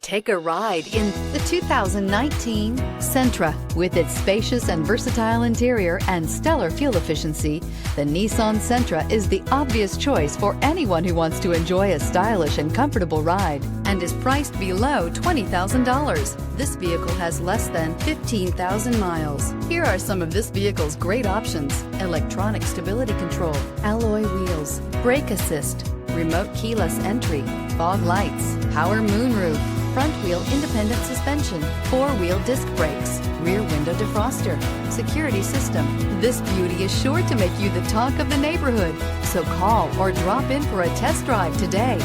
Take a ride in the 2019 Sentra. With its spacious and versatile interior and stellar fuel efficiency, the Nissan Sentra is the obvious choice for anyone who wants to enjoy a stylish and comfortable ride and is priced below $20,000. This vehicle has less than 15,000 miles. Here are some of this vehicle's great options: electronic stability control, alloy wheels, brake assist, remote keyless entry, fog lights, power moonroof, front wheel independent suspension, four-wheel disc brakes, rear window defroster, security system. This beauty is sure to make you the talk of the neighborhood. So call or drop in for a test drive today.